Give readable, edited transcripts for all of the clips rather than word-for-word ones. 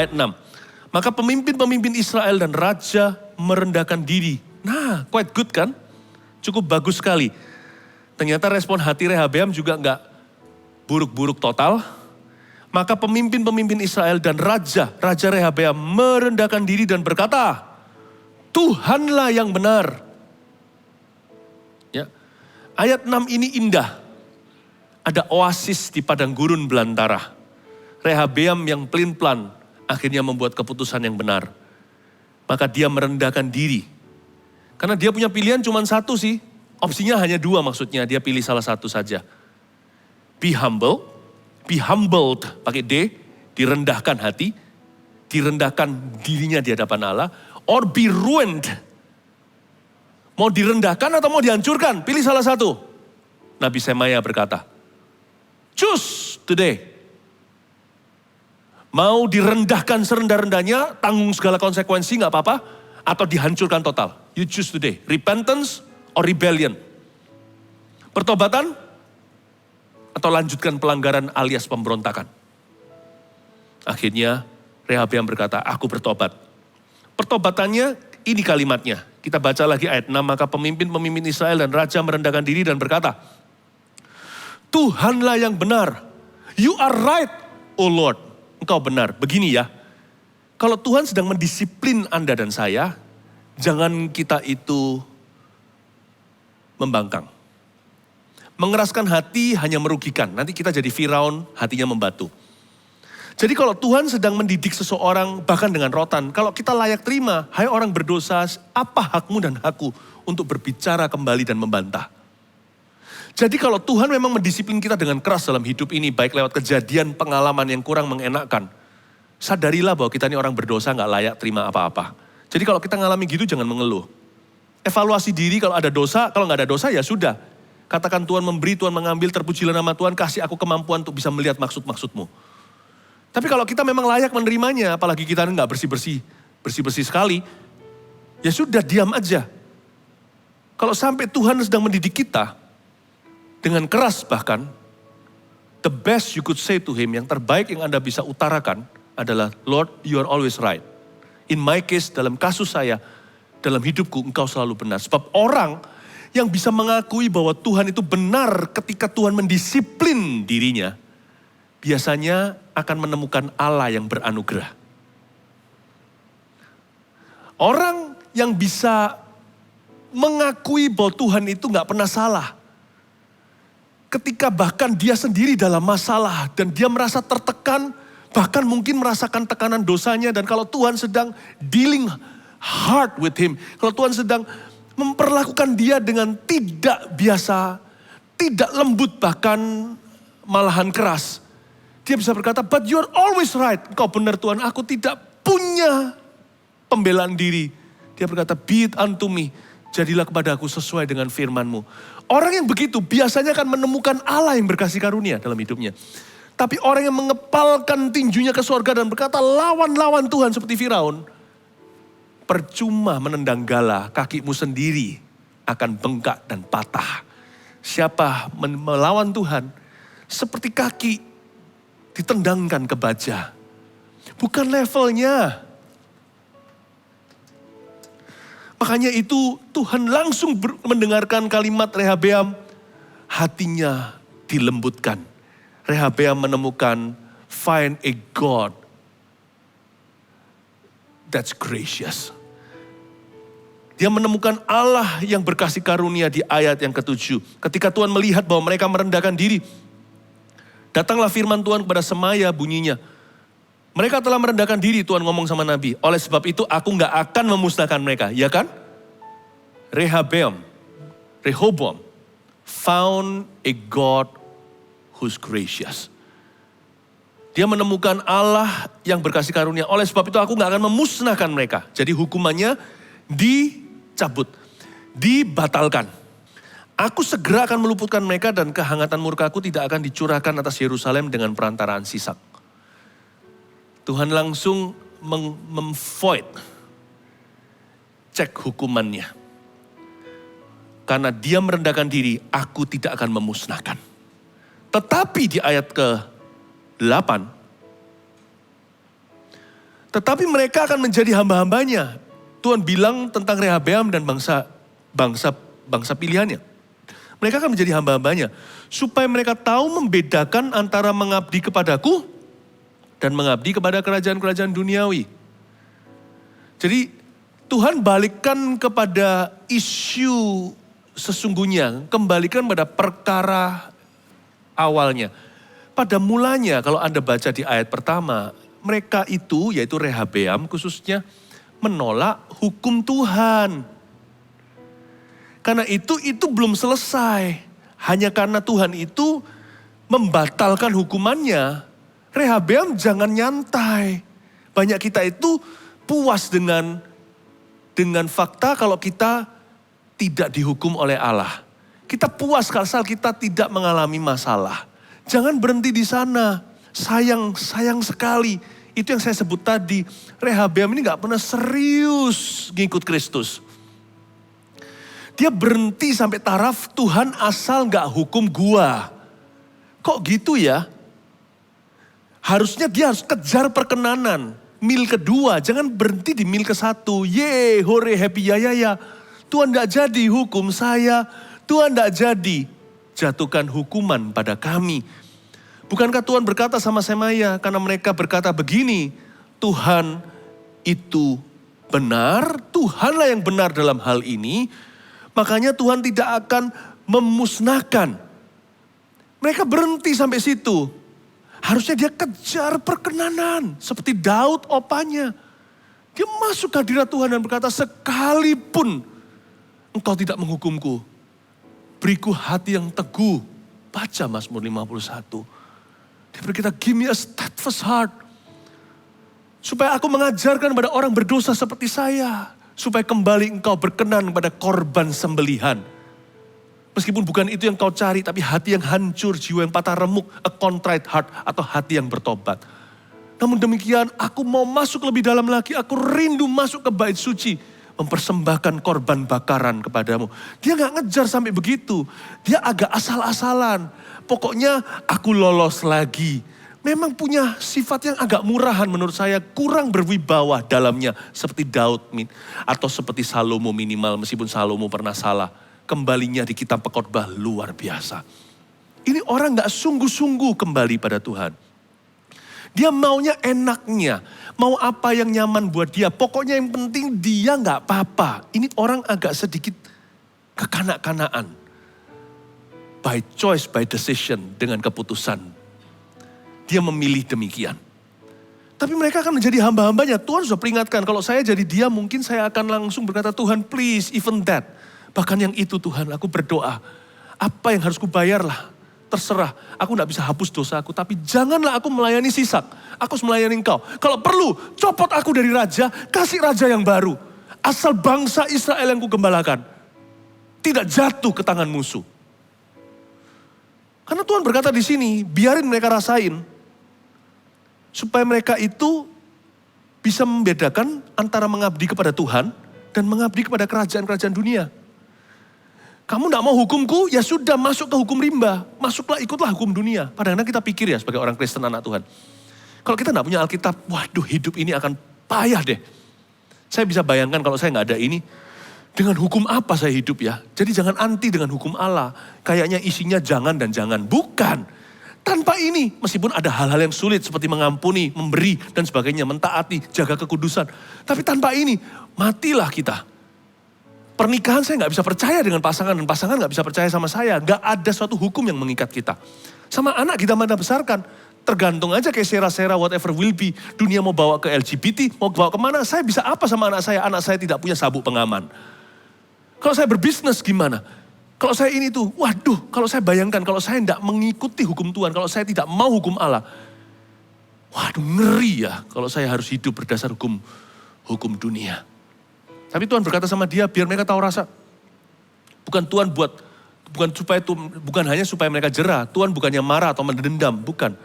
ayat 6. Maka pemimpin-pemimpin Israel dan raja merendahkan diri. Nah, quite good kan? Cukup bagus sekali. Ternyata respon hati Rehabeam juga enggak buruk-buruk total. Maka pemimpin-pemimpin Israel dan raja Rehabeam merendahkan diri dan berkata, Tuhanlah yang benar. Ya. Ayat 6 ini indah. Ada oasis di padang gurun belantara. Rehabeam yang pelin-pelan akhirnya membuat keputusan yang benar. Maka dia merendahkan diri. Karena dia punya pilihan cuma satu sih. Opsinya hanya dua maksudnya. Dia pilih salah satu saja. Be humbled, pakai D, direndahkan hati. Direndahkan dirinya di hadapan Allah. Or be ruined. Mau direndahkan atau mau dihancurkan? Pilih salah satu. Nabi Semaya berkata, choose today. Mau direndahkan serendah-rendahnya, tanggung segala konsekuensi gak apa-apa. Atau dihancurkan total. You choose today. Repentance or rebellion. Pertobatan atau lanjutkan pelanggaran alias pemberontakan. Akhirnya Rehabeam berkata, aku bertobat. Pertobatannya ini kalimatnya. Kita baca lagi ayat 6. Maka pemimpin-pemimpin Israel dan raja merendahkan diri dan berkata, Tuhanlah yang benar. You are right, O Lord. Engkau benar. Begini ya. Kalau Tuhan sedang mendisiplin Anda dan saya, jangan kita itu membangkang. Mengeraskan hati hanya merugikan. Nanti kita jadi Firaun, hatinya membatu. Jadi kalau Tuhan sedang mendidik seseorang, bahkan dengan rotan, kalau kita layak terima, hai orang berdosa, apa hakmu dan hakku untuk berbicara kembali dan membantah? Jadi kalau Tuhan memang mendisiplin kita dengan keras dalam hidup ini, baik lewat kejadian, pengalaman yang kurang mengenakkan, sadarilah bahwa kita ini orang berdosa, gak layak terima apa-apa. Jadi kalau kita ngalami gitu jangan mengeluh. Evaluasi diri kalau ada dosa, kalau gak ada dosa ya sudah. Katakan Tuhan memberi, Tuhan mengambil, terpujilah nama Tuhan, kasih aku kemampuan untuk bisa melihat maksud-maksudmu. Tapi kalau kita memang layak menerimanya, apalagi kita gak bersih-bersih sekali, ya sudah diam aja. Kalau sampai Tuhan sedang mendidik kita, dengan keras bahkan, the best you could say to him, yang terbaik yang Anda bisa utarakan adalah, Lord, you are always right. In my case, dalam kasus saya, dalam hidupku, engkau selalu benar. Sebab orang yang bisa mengakui bahwa Tuhan itu benar ketika Tuhan mendisiplin dirinya, biasanya akan menemukan Allah yang beranugerah. Orang yang bisa mengakui bahwa Tuhan itu gak pernah salah, ketika bahkan dia sendiri dalam masalah dan dia merasa tertekan, bahkan mungkin merasakan tekanan dosanya, dan kalau Tuhan sedang dealing hard with him, kalau Tuhan sedang memperlakukan dia dengan tidak biasa, tidak lembut, bahkan malahan keras, dia bisa berkata, but you're always right, engkau benar Tuhan, aku tidak punya pembelaan diri. Dia berkata, be it unto me, jadilah kepadaku sesuai dengan firman-Mu. Orang yang begitu biasanya akan menemukan Allah yang berkasih karunia dalam hidupnya. Tapi orang yang mengepalkan tinjunya ke sorga dan berkata lawan-lawan Tuhan seperti Firaun, percuma menendang gala, kakimu sendiri akan bengkak dan patah. Siapa melawan Tuhan, seperti kaki ditendangkan ke baja. Bukan levelnya. Makanya itu Tuhan langsung mendengarkan kalimat Rehabeam, hatinya dilembutkan. Rehabeam menemukan, find a God that's gracious. Dia menemukan Allah yang berkasih karunia di ayat yang ke-7. Ketika Tuhan melihat bahwa mereka merendahkan diri, datanglah firman Tuhan kepada Semaya bunyinya, mereka telah merendahkan diri, Tuhan ngomong sama Nabi. Oleh sebab itu aku gak akan memusnahkan mereka. Ya kan? Rehoboam found a God who's gracious. Dia menemukan Allah yang berkasih karunia. Oleh sebab itu aku gak akan memusnahkan mereka. Jadi hukumannya dicabut, dibatalkan. Aku segera akan meluputkan mereka dan kehangatan murkaku tidak akan dicurahkan atas Yerusalem dengan perantaraan Sisak. Tuhan langsung memvoid, cek hukumannya. Karena dia merendahkan diri, aku tidak akan memusnahkan. Tetapi di ayat ke-8, Tetapi mereka akan menjadi hamba-hambanya. Tuhan bilang tentang Rehabeam dan bangsa pilihannya. Mereka akan menjadi hamba-hambanya. Supaya mereka tahu membedakan antara mengabdi kepadaku dan mengabdi kepada kerajaan-kerajaan duniawi. Jadi Tuhan balikkan kepada isu sesungguhnya. Kembalikan pada perkara awalnya. Pada mulanya kalau Anda baca di ayat pertama. Mereka itu yaitu Rehabeam khususnya menolak hukum Tuhan. Karena itu belum selesai. Hanya karena Tuhan itu membatalkan hukumannya. Rehabeam jangan nyantai. Banyak kita itu puas dengan fakta kalau kita tidak dihukum oleh Allah. Kita puas kalau kita tidak mengalami masalah. Jangan berhenti di sana. Sayang sekali. Itu yang saya sebut tadi. Rehabeam ini gak pernah serius ngikut Kristus. Dia berhenti sampai taraf Tuhan asal gak hukum gua. Kok gitu ya? Harusnya dia harus kejar perkenanan. Mil kedua, jangan berhenti di mil ke-1. Ye, hore, happy, ya. Tuhan gak jadi hukum saya. Tuhan gak jadi jatuhkan hukuman pada kami. Bukankah Tuhan berkata sama Semaya, karena mereka berkata begini, Tuhan itu benar, Tuhanlah yang benar dalam hal ini, makanya Tuhan tidak akan memusnahkan. Mereka berhenti sampai situ. Harusnya dia kejar perkenanan, seperti Daud opanya. Dia masuk ke hadirat Tuhan dan berkata, sekalipun engkau tidak menghukumku, beriku hati yang teguh. Baca Mazmur 51. Dia berkata, give me a steadfast heart. Supaya aku mengajarkan kepada orang berdosa seperti saya. Supaya kembali engkau berkenan pada korban sembelihan. Meskipun bukan itu yang kau cari, tapi hati yang hancur, jiwa yang patah remuk, a contrite heart, atau hati yang bertobat. Namun demikian, aku mau masuk lebih dalam lagi, aku rindu masuk ke bait suci. Mempersembahkan korban bakaran kepadamu. Dia gak ngejar sampai begitu. Dia agak asal-asalan. Pokoknya aku lolos lagi. Memang punya sifat yang agak murahan menurut saya. Kurang berwibawa dalamnya. Seperti Daud atau seperti Salomo minimal. Meskipun Salomo pernah salah. Kembalinya di kitab Pekotbah luar biasa. Ini orang gak sungguh-sungguh kembali pada Tuhan. Dia maunya enaknya. Mau apa yang nyaman buat dia. Pokoknya yang penting dia gak apa-apa. Ini orang agak sedikit kekanak-kanaan. By choice, by decision, dengan keputusan. Dia memilih demikian. Tapi mereka akan menjadi hamba-hambanya. Tuhan sudah peringatkan, kalau saya jadi dia mungkin saya akan langsung berkata, Tuhan please, even that. Bahkan yang itu Tuhan, aku berdoa. Apa yang harus kubayarlah, terserah. Aku gak bisa hapus dosaku, tapi janganlah aku melayani Sisak. Aku harus melayani engkau. Kalau perlu, copot aku dari raja, kasih raja yang baru. Asal bangsa Israel yang kugembalakan. Tidak jatuh ke tangan musuh. Karena Tuhan berkata di sini, biarin mereka rasain. Supaya mereka itu bisa membedakan antara mengabdi kepada Tuhan dan mengabdi kepada kerajaan-kerajaan dunia. Kamu gak mau hukumku, ya sudah masuk ke hukum rimba. Masuklah, ikutlah hukum dunia. Kadang-kadang kita pikir ya sebagai orang Kristen anak Tuhan. Kalau kita gak punya Alkitab, waduh hidup ini akan payah deh. Saya bisa bayangkan kalau saya gak ada ini, dengan hukum apa saya hidup ya? Jadi jangan anti dengan hukum Allah. Kayaknya isinya jangan dan jangan. Bukan. Tanpa ini, meskipun ada hal-hal yang sulit seperti mengampuni, memberi dan sebagainya, mentaati, jaga kekudusan. Tapi tanpa ini, matilah kita. Pernikahan saya gak bisa percaya dengan pasangan dan pasangan gak bisa percaya sama saya. Gak ada suatu hukum yang mengikat kita. Sama anak kita mana besarkan. Tergantung aja kayak sera-sera whatever will be. Dunia mau bawa ke LGBT, mau bawa kemana. Saya bisa apa sama anak saya? Anak saya tidak punya sabuk pengaman. Kalau saya berbisnis gimana? Kalau saya ini tuh, waduh, kalau saya bayangkan, kalau saya tidak mengikuti hukum Tuhan, kalau saya tidak mau hukum Allah, waduh ngeri ya kalau saya harus hidup berdasar hukum dunia. Tapi Tuhan berkata sama dia, biar mereka tahu rasa. Bukan Tuhan bukan hanya supaya mereka jerah, Tuhan bukannya marah atau mendendam, bukan.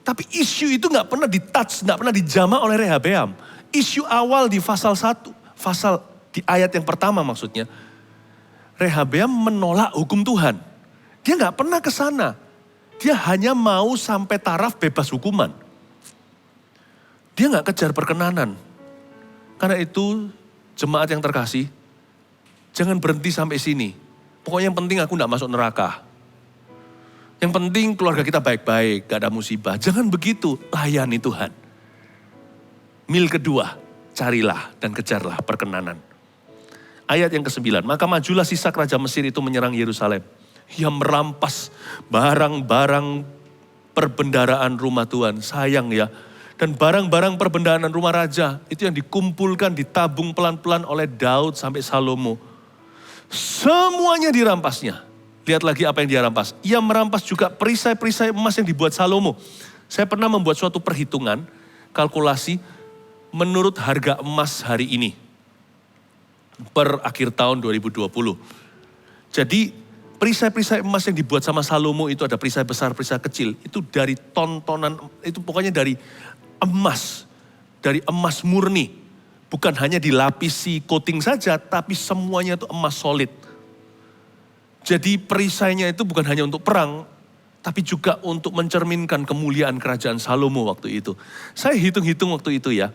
Tapi isu itu gak pernah ditouch, gak pernah dijamah oleh Rehabeam. Isu awal di pasal di ayat yang pertama maksudnya, Rehabeam menolak hukum Tuhan. Dia gak pernah ke sana. Dia hanya mau sampai taraf bebas hukuman. Dia gak kejar perkenanan. Karena itu jemaat yang terkasih, jangan berhenti sampai sini. Pokoknya yang penting aku gak masuk neraka. Yang penting keluarga kita baik-baik, gak ada musibah. Jangan begitu, layani Tuhan. Mil kedua, carilah dan kejarlah perkenanan. Ayat yang ke-9, maka majulah Sisak Raja Mesir itu menyerang Yerusalem. Ia merampas barang-barang perbendaharaan rumah Tuhan. Sayang ya. Dan barang-barang perbendaharaan rumah raja itu yang dikumpulkan, ditabung pelan-pelan oleh Daud sampai Salomo. Semuanya dirampasnya. Lihat lagi apa yang dia rampas. Ia merampas juga perisai-perisai emas yang dibuat Salomo. Saya pernah membuat suatu perhitungan, kalkulasi menurut harga emas hari ini. Per akhir tahun 2020. Jadi perisai-perisai emas yang dibuat sama Salomo itu ada perisai besar, perisai kecil. Itu dari tontonan, itu pokoknya dari emas murni. Bukan hanya dilapisi coating saja, tapi semuanya itu emas solid. Jadi perisainya itu bukan hanya untuk perang, tapi juga untuk mencerminkan kemuliaan kerajaan Salomo waktu itu. Saya hitung-hitung waktu itu ya,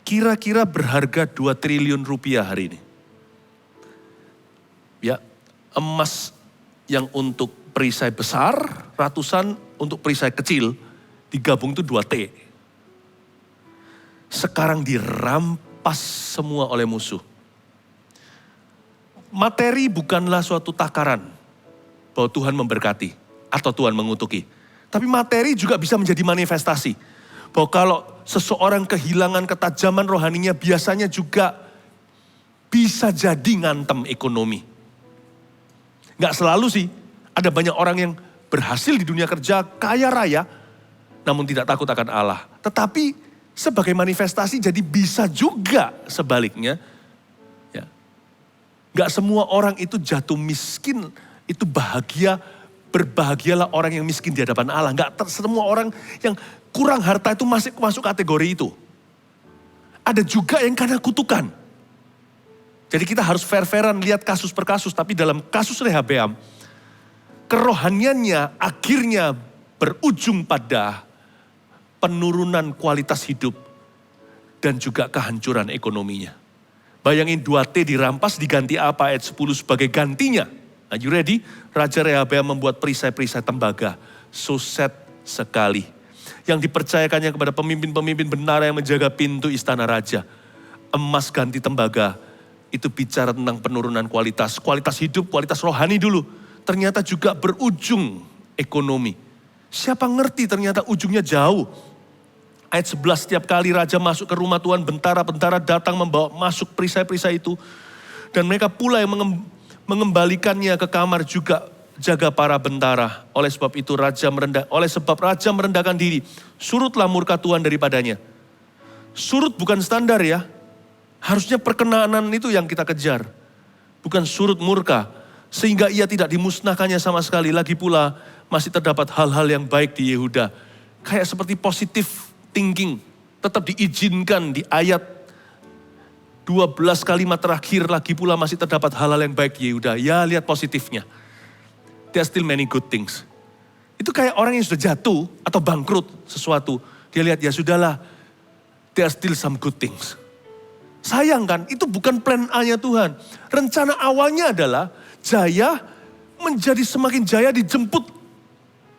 kira-kira berharga 2 triliun rupiah hari ini. Ya, emas yang untuk perisai besar, ratusan untuk perisai kecil, digabung itu 2T. Sekarang dirampas semua oleh musuh. Materi bukanlah suatu takaran bahwa Tuhan memberkati atau Tuhan mengutuki. Tapi materi juga bisa menjadi manifestasi. Bahwa kalau seseorang kehilangan ketajaman rohaninya biasanya juga bisa jadi ngantem ekonomi. Gak selalu sih, ada banyak orang yang berhasil di dunia kerja, kaya raya, namun tidak takut akan Allah. Tetapi sebagai manifestasi jadi bisa juga sebaliknya. Gak semua orang itu jatuh miskin, itu bahagia, berbahagialah orang yang miskin di hadapan Allah. Gak semua orang yang kurang harta itu masuk kategori itu. Ada juga yang karena kutukan. Jadi kita harus fair-fairan lihat kasus per kasus, tapi dalam kasus Rehabeam, kerohaniannya akhirnya berujung pada penurunan kualitas hidup dan juga kehancuran ekonominya. Bayangin 2T dirampas diganti apa ayat 10 sebagai gantinya. Are you ready? Raja Rehabeam membuat perisai-perisai tembaga. So sad sekali. Yang dipercayakannya kepada pemimpin-pemimpin benar yang menjaga pintu istana raja. Emas ganti tembaga. Itu bicara tentang penurunan kualitas hidup, kualitas rohani dulu. Ternyata juga berujung ekonomi. Siapa ngerti ternyata ujungnya jauh. Ayat 11, setiap kali raja masuk ke rumah Tuhan, bentara-bentara datang membawa masuk perisai-perisai itu. Dan mereka pula yang mengembalikannya ke kamar juga jaga para bentara. Oleh sebab raja merendahkan diri, surutlah murka Tuhan daripadanya. Surut bukan standar ya. Harusnya perkenanan itu yang kita kejar. Bukan surut murka. Sehingga ia tidak dimusnahkannya sama sekali. Lagi pula masih terdapat hal-hal yang baik di Yehuda. Kayak seperti positif thinking. Tetap diizinkan di ayat 12 kalimat terakhir. Lagi pula masih terdapat hal-hal yang baik di Yehuda. Ya lihat positifnya. There are still many good things. Itu kayak orang yang sudah jatuh atau bangkrut sesuatu. Dia lihat ya sudahlah. There are still some good things. Sayang kan, itu bukan plan A-nya Tuhan. Rencana awalnya adalah jaya menjadi semakin jaya dijemput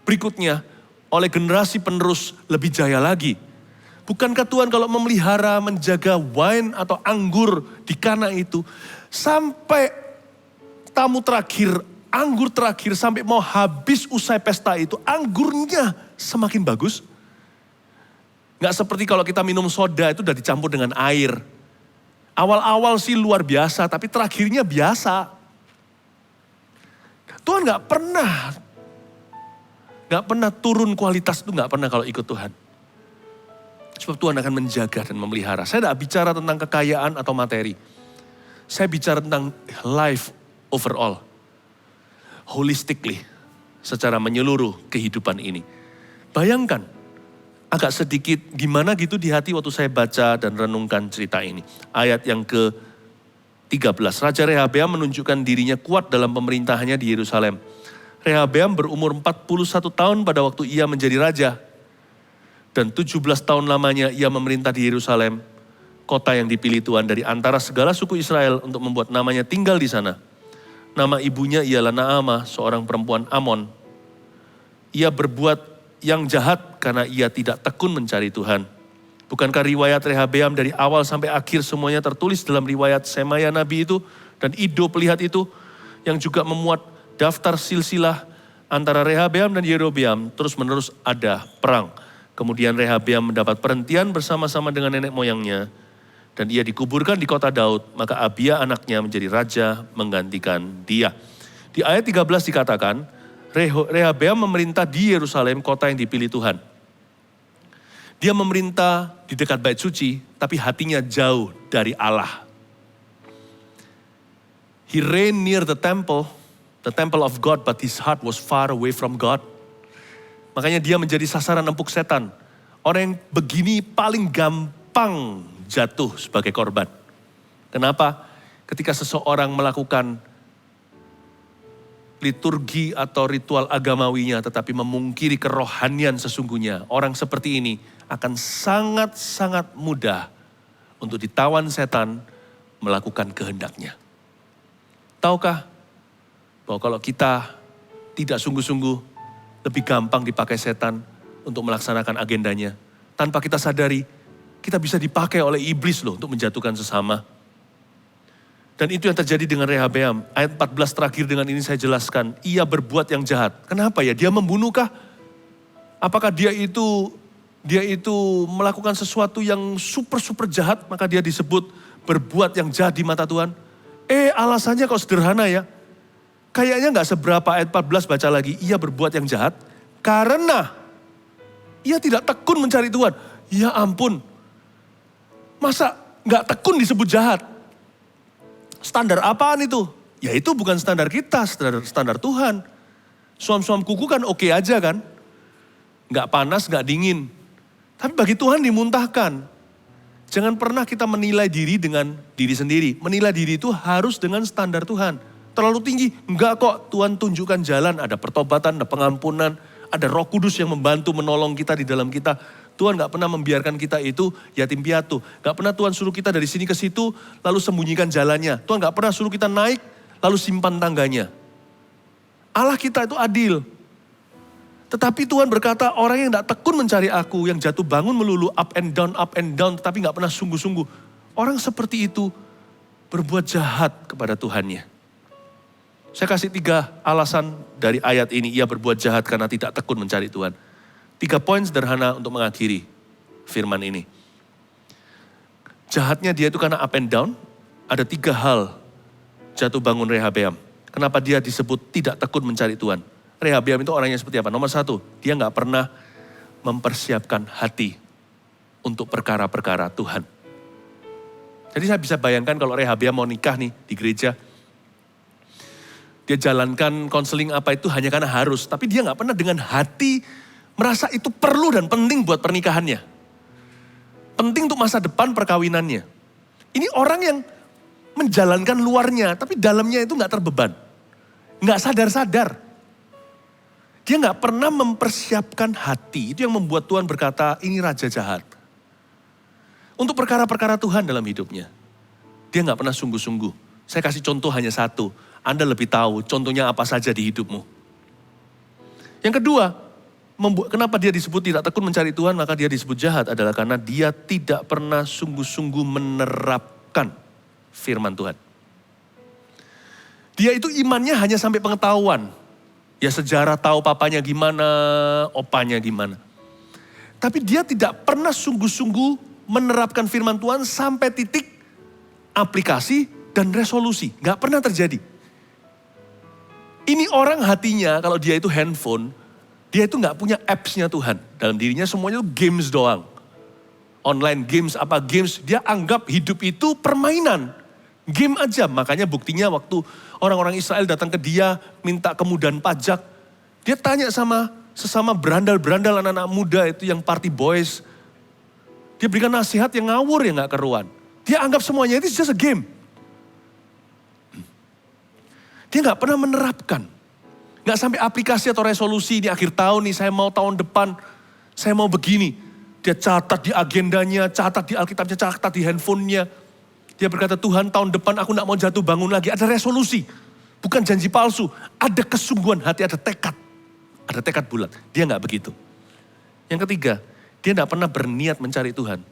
berikutnya oleh generasi penerus lebih jaya lagi. Bukankah Tuhan kalau memelihara, menjaga wine atau anggur di Kana itu, sampai tamu terakhir, anggur terakhir, sampai mau habis usai pesta itu, anggurnya semakin bagus. Gak seperti kalau kita minum soda itu udah dicampur dengan air. Awal-awal sih luar biasa, tapi terakhirnya biasa. Tuhan gak pernah turun kualitas itu, gak pernah kalau ikut Tuhan. Sebab Tuhan akan menjaga dan memelihara. Saya tidak bicara tentang kekayaan atau materi. Saya bicara tentang life overall. Holistically, secara menyeluruh kehidupan ini. Bayangkan, agak sedikit gimana gitu di hati waktu saya baca dan renungkan cerita ini. Ayat yang ke-13. Raja Rehabeam menunjukkan dirinya kuat dalam pemerintahannya di Yerusalem. Rehabeam berumur 41 tahun pada waktu ia menjadi raja. Dan 17 tahun lamanya ia memerintah di Yerusalem, kota yang dipilih Tuhan dari antara segala suku Israel untuk membuat namanya tinggal di sana. Nama ibunya ialah Naamah, seorang perempuan Amon. Ia berbuat yang jahat karena ia tidak tekun mencari Tuhan. Bukankah riwayat Rehabeam dari awal sampai akhir semuanya tertulis dalam riwayat Semaya Nabi itu dan Ido pelihat itu, yang juga memuat daftar silsilah antara Rehabeam dan Yerobeam, terus menerus ada perang. Kemudian Rehabeam mendapat perhentian bersama-sama dengan nenek moyangnya, dan ia dikuburkan di kota Daud, maka Abia anaknya menjadi raja menggantikan dia. Di ayat 13 dikatakan, Rehabeam memerintah di Yerusalem, kota yang dipilih Tuhan. Dia memerintah di dekat bait suci, tapi hatinya jauh dari Allah. He reigned near the temple of God, but his heart was far away from God. Makanya dia menjadi sasaran empuk setan. Orang yang begini paling gampang jatuh sebagai korban. Kenapa? Ketika seseorang melakukan liturgi atau ritual agamawinya tetapi memungkiri kerohanian sesungguhnya, orang seperti ini akan sangat-sangat mudah untuk ditawan setan melakukan kehendaknya. Tahukah bahwa kalau kita tidak sungguh-sungguh, lebih gampang dipakai setan untuk melaksanakan agendanya. Tanpa kita sadari, kita bisa dipakai oleh iblis loh untuk menjatuhkan sesama. Dan itu yang terjadi dengan Rehabeam. Ayat 14 terakhir dengan ini saya jelaskan. Ia berbuat yang jahat. Kenapa ya? Dia membunuhkah? Apakah dia itu melakukan sesuatu yang super jahat, maka dia disebut berbuat yang jahat di mata Tuhan? Alasannya kok sederhana ya. Kayaknya gak seberapa. Ayat 14 baca lagi. Ia berbuat yang jahat karena ia tidak tekun mencari Tuhan. Ya ampun. Masa gak tekun disebut jahat? Standar apaan itu? Ya itu bukan standar kita, standar Tuhan. Suam-suam kuku kan oke aja kan? Gak panas, gak dingin. Tapi bagi Tuhan dimuntahkan. Jangan pernah kita menilai diri dengan diri sendiri. Menilai diri itu harus dengan standar Tuhan. Terlalu tinggi, enggak kok. Tuhan tunjukkan jalan, ada pertobatan, ada pengampunan, ada Roh Kudus yang membantu menolong kita di dalam kita. Tuhan gak pernah membiarkan kita itu yatim piatu. Gak pernah Tuhan suruh kita dari sini ke situ, lalu sembunyikan jalannya. Tuhan gak pernah suruh kita naik, lalu simpan tangganya. Allah kita itu adil. Tetapi Tuhan berkata, orang yang gak tekun mencari aku, yang jatuh bangun melulu, up and down, tetapi gak pernah sungguh-sungguh. Orang seperti itu berbuat jahat kepada Tuhannya. Saya kasih 3 alasan dari ayat ini, ia berbuat jahat karena tidak tekun mencari Tuhan. 3 poin sederhana untuk mengakhiri firman ini. Jahatnya dia itu karena up and down, ada 3 hal jatuh bangun Rehabeam. Kenapa dia disebut tidak tekun mencari Tuhan? Rehabeam itu orangnya seperti apa? Nomor 1, dia gak pernah mempersiapkan hati untuk perkara-perkara Tuhan. Jadi saya bisa bayangkan kalau Rehabeam mau nikah nih di gereja, dia jalankan konseling apa itu hanya karena harus. Tapi dia gak pernah dengan hati merasa itu perlu dan penting buat pernikahannya. Penting untuk masa depan perkawinannya. Ini orang yang menjalankan luarnya, tapi dalamnya itu gak terbeban. Gak sadar-sadar. Dia gak pernah mempersiapkan hati. Itu yang membuat Tuhan berkata, ini raja jahat. Untuk perkara-perkara Tuhan dalam hidupnya. Dia gak pernah sungguh-sungguh. Saya kasih contoh hanya 1. Anda lebih tahu contohnya apa saja di hidupmu. Yang kedua, kenapa dia disebut tidak tekun mencari Tuhan, maka dia disebut jahat adalah karena dia tidak pernah sungguh-sungguh menerapkan firman Tuhan. Dia itu imannya hanya sampai pengetahuan. Ya sejarah tahu papanya gimana, opanya gimana. Tapi dia tidak pernah sungguh-sungguh menerapkan firman Tuhan sampai titik aplikasi dan resolusi. Gak pernah terjadi. Ini orang hatinya kalau dia itu handphone, dia itu gak punya apps-nya Tuhan. Dalam dirinya semuanya itu games doang. Online games, apa games, dia anggap hidup itu permainan. Game aja, makanya buktinya waktu orang-orang Israel datang ke dia, minta kemudahan pajak. Dia tanya sama sesama berandal-berandal anak-anak muda itu yang party boys. Dia berikan nasihat yang ngawur yang gak keruan. Dia anggap semuanya itu just a game. Dia gak pernah menerapkan. Gak sampai aplikasi atau resolusi di akhir tahun nih, saya mau tahun depan, saya mau begini. Dia catat di agendanya, catat di Alkitabnya, catat di handphonenya. Dia berkata, Tuhan tahun depan aku gak mau jatuh bangun lagi. Ada resolusi, bukan janji palsu. Ada kesungguhan hati, ada tekad. Ada tekad bulat. Dia gak begitu. Yang ketiga, dia gak pernah berniat mencari Tuhan.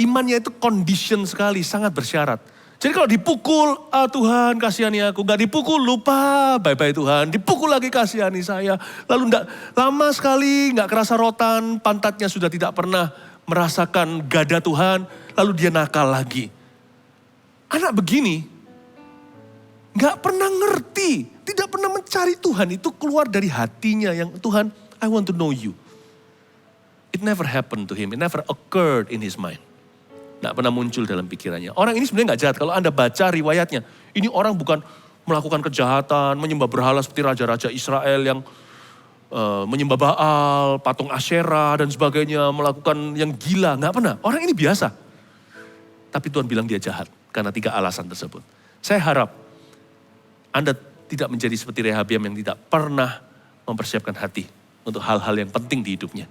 Imannya itu condition sekali, sangat bersyarat. Jadi kalau dipukul, Tuhan kasihani aku. Gak dipukul, lupa, bye-bye Tuhan. Dipukul lagi, kasihani saya. Lalu lama sekali, gak kerasa rotan, pantatnya sudah tidak pernah merasakan gada Tuhan. Lalu dia nakal lagi. Anak begini, gak pernah ngerti, tidak pernah mencari Tuhan. Itu keluar dari hatinya yang, Tuhan, I want to know you. It never happened to him, it never occurred in his mind. Nggak pernah muncul dalam pikirannya. Orang ini sebenarnya nggak jahat. Kalau Anda baca riwayatnya, ini orang bukan melakukan kejahatan, menyembah berhala seperti raja-raja Israel yang menyembah Baal, patung Asyera dan sebagainya, melakukan yang gila. Nggak pernah. Orang ini biasa. Tapi Tuhan bilang dia jahat karena 3 alasan tersebut. Saya harap Anda tidak menjadi seperti Rehabeam yang tidak pernah mempersiapkan hati untuk hal-hal yang penting di hidupnya.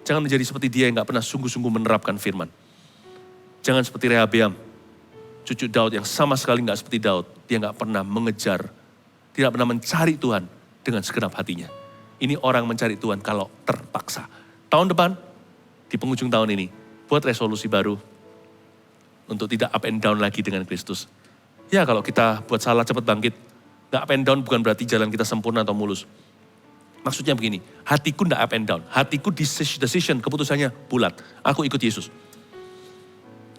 Jangan menjadi seperti dia yang nggak pernah sungguh-sungguh menerapkan firman. Jangan seperti Rehabeam, cucu Daud yang sama sekali nggak seperti Daud. Dia nggak pernah mengejar, tidak pernah mencari Tuhan dengan segenap hatinya. Ini orang mencari Tuhan kalau terpaksa. Tahun depan, di penghujung tahun ini, buat resolusi baru untuk tidak up and down lagi dengan Kristus. Ya kalau kita buat salah cepat bangkit, nggak up and down bukan berarti jalan kita sempurna atau mulus. Maksudnya begini, hatiku nggak up and down. Hatiku decision, keputusannya bulat. Aku ikut Yesus.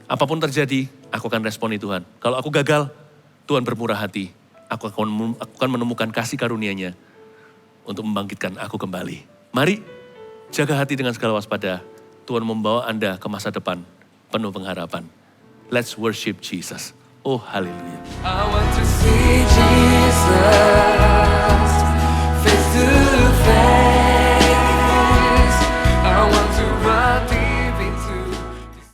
Apapun terjadi, aku akan responi Tuhan. Kalau aku gagal, Tuhan bermurah hati. Aku akan menemukan kasih karunia-Nya untuk membangkitkan aku kembali. Mari, jaga hati dengan segala waspada. Tuhan membawa Anda ke masa depan penuh pengharapan. Let's worship Jesus. Oh, haleluya. I want to see Jesus.